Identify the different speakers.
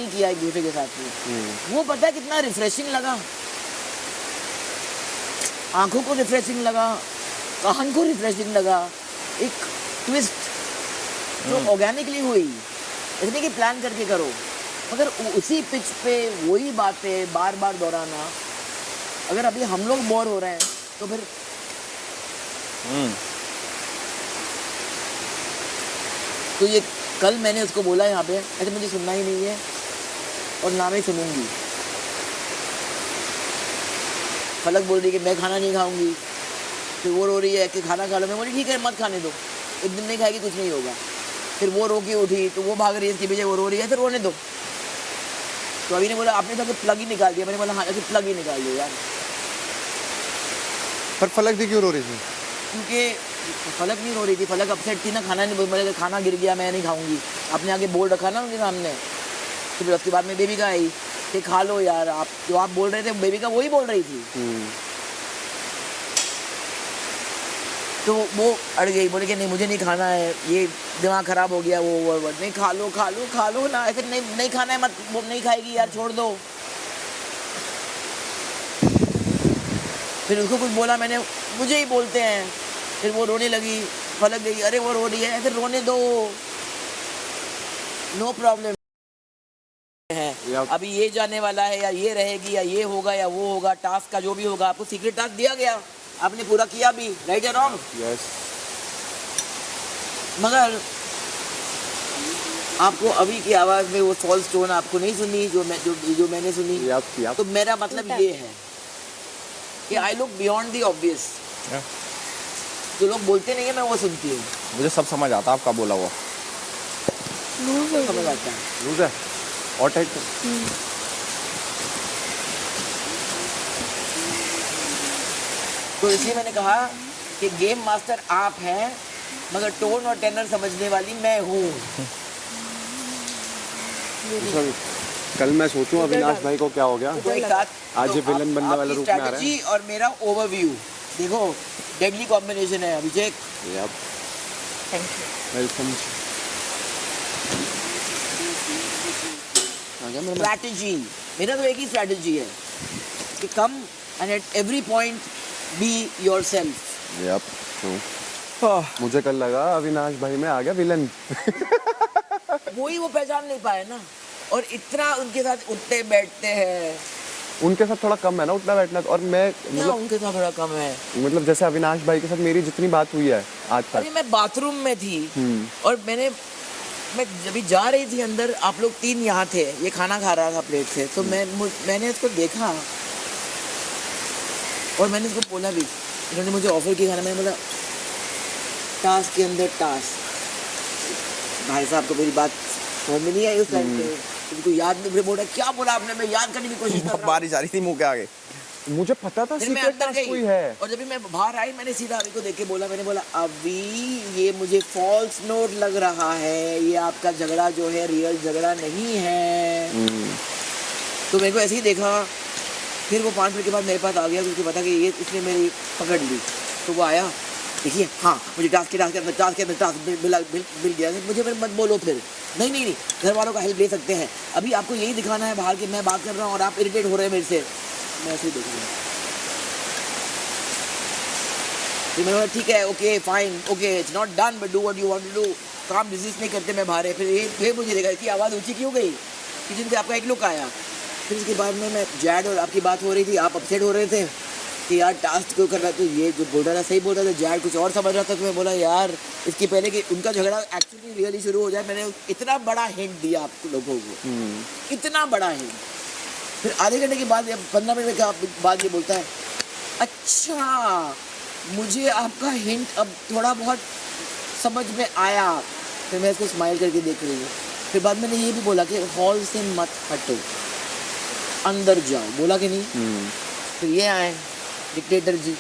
Speaker 1: नहीं किया एक दूसरे के साथ में, वो पता है कितना रिफ्रेशिंग लगा, आंखों को रिफ्रेशिंग लगा, कान को रिफ्रेशिंग लगा, एक ट्विस्ट जो ऑर्गेनिकली हुई, इसलिए कि प्लान करके करो, मगर उसी पिच पे वही बातें बार बार दोहराना, अगर अभी हम लोग बोर हो रहे हैं तो फिर तो ये कल मैंने उसको बोला यहाँ पे, ऐसे मुझे सुनना ही नहीं है और ना मैं सुनूंगी। फलक बोल रही है कि मैं खाना नहीं खाऊंगी, फिर वो रो रही है कि खाना खा लो, मैं बोली ठीक है मत खाने दो, एक दिन नहीं खाएगी कुछ नहीं होगा। फिर वो रो के उठी तो वो भाग रही है इसके पीछे, वो रो रही है, फिर रोने दो। तो अभी ने बोला आपने तो प्लग ही निकाल दिया, मैंने बोला हाँ प्लग ही निकाल दिया यार।
Speaker 2: पर फलक दी क्यों रो रही थी?
Speaker 1: क्योंकि फलक नहीं रो रही थी, फलक अपसेट थी ना, खाना नहीं, बोले खाना गिर गया मैं नहीं खाऊंगी, आपने आगे बोर्ड रखा ना उनके सामने। तो फिर उसके बाद में बेबी का आई कि खा लो यार, आप जो आप बोल रहे थे बेबी का वही बोल रही थी। तो वो अड़ गई, बोले कि नहीं मुझे नहीं खाना है, ये दिमाग खराब हो गया, वो नहीं खा लो खा लो खा लो ना, ऐसे नहीं खाना है मत, वो नहीं खाएगी यार छोड़ दो। फिर उसको कुछ बोला मैंने, मुझे ही बोलते हैं, फिर वो रोने लगी, फलक गई, अरे वो रो रही है फिर रोने दो, नो प्रॉब्लम है, अभी ये जाने वाला है या ये रहेगी या ये होगा या वो होगा, टास्क का जो भी होगा, आपको सीक्रेट टास्क दिया गया, आपने पूरा किया भी, राइट या रॉन्ग?
Speaker 2: यस।
Speaker 1: मगर आपको अभी की आवाज़ में वो फॉल्स टोन आपको नहीं सुनी जो मैंने सुनी, तो मेरा मतलब ये है कि I look beyond the obvious, जो लोग बोलते नहीं है मैं वो सुनती हूँ।
Speaker 2: मुझे सब समझ आता आपका बोला हुआ,
Speaker 1: समझ आता है,
Speaker 2: लूज है और टाइट।
Speaker 1: तो इसलिए मैंने कहा कि गेम मास्टर आप हैं, मगर टोन और टेनर समझने वाली मैं हूँ।
Speaker 2: कल मैं सोचूं अविनाश भाई को क्या हो गया,
Speaker 1: तो एक साथ
Speaker 2: आज ये विलन बनने वाले रूप में आ रहा है।
Speaker 1: और मेरा ओवरव्यू देखो, डेडली कॉम्बिनेशन है Abhishek.
Speaker 3: Thank you.
Speaker 2: Welcome.
Speaker 1: Strategy, मेरा तो एक ही स्ट्रैटेजी है कि come and at every point be yourself.
Speaker 2: मुझे कल लगा अविनाश भाई में आ गया विलन।
Speaker 1: वही वो पहचान नहीं पाए ना, और इतना उनके साथ उठते बैठते हैं।
Speaker 2: उनके साथ थोड़ा कम है ना उठना बैठना, और मैं मतलब
Speaker 1: उनके साथ थोड़ा कम है,
Speaker 2: मतलब जैसे अविनाश भाई के साथ मेरी जितनी बात हुई है आज तक।
Speaker 1: अरे मैं बाथरूम में थी और मैं जब जा रही थी अंदर, आप लोग 3 यहाँ थे, ये खाना खा रहा था प्लेट से, तो मैंने इसको देखा और मैंने इसको बोला भी, इन्होंने मुझे ऑफर किया खाना, मैंने बोला टास्क के अंदर टास्क। भाई साहब को मेरी बात समझ में नहीं आई उस टाइम पे, उनको याद नहीं, बोला क्या बोला आपने, मैं याद करने की कोशिश कर रहा हूं।
Speaker 2: बारिश आ रही थी मुंह के आगे, मुझे पता था सीक्रेट टास्क कोई है।
Speaker 1: और जब भी मैं बाहर आई, मैंने सीधा अभी को देख के बोला, मैंने बोला अभी ये मुझे फॉल्स नोट लग रहा है, ये आपका झगड़ा जो है रियल झगड़ा नहीं है। तो मेरे को ऐसे ही देखा, फिर वो 5 मिनट के बाद मेरे पास आ गया, क्योंकि पता कि ये इसने मेरी पकड़ ली। तो वो आया, देखिए हाँ मुझे टास्क के टास्क मिल गया, मुझे फिर मत बोलो फिर, नहीं घर वालों का हेल्प ले सकते हैं, अभी आपको यही दिखाना है बाहर कि मैं बात कर रहा हूँ और आप इरिटेट हो रहे हैं मेरे से। मैं ऐसे ही देख रहा हूँ, फिर मैंने बोला ठीक है okay fine okay, it's not done but do what you want to do. काम डिजीज नहीं करते मैं बाहर है। फिर मुझे देखा इसकी आवाज़ ऊँची क्यों गई, किचन से आपका एक लुक आया। फिर इसके बाद में मैं जैड और आपकी बात हो रही थी, आप अपसेट हो रहे थे कि यार टास्क क्यों कर रहा है, तो ये जो बोल रहा था सही बोल रहा था, जैड कुछ और समझ रहा था। तो मैं बोला यार इसके पहले कि उनका झगड़ा एक्चुअली रियली शुरू हो जाए, मैंने इतना बड़ा हिंट दिया आप लोगों को, इतना बड़ा हिंट। फिर आधे घंटे के बाद 15 मिनट के बाद ये बोलता है अच्छा मुझे आपका हिंट अब थोड़ा बहुत समझ में आया। फिर मैं इसको स्माइल करके देख रही हूँ। फिर बाद मैंने ये भी बोला कि हॉल से मत हटो, अंदर जाओ, बोला कि नहीं। फिर ये आए डिक्टेटर जी,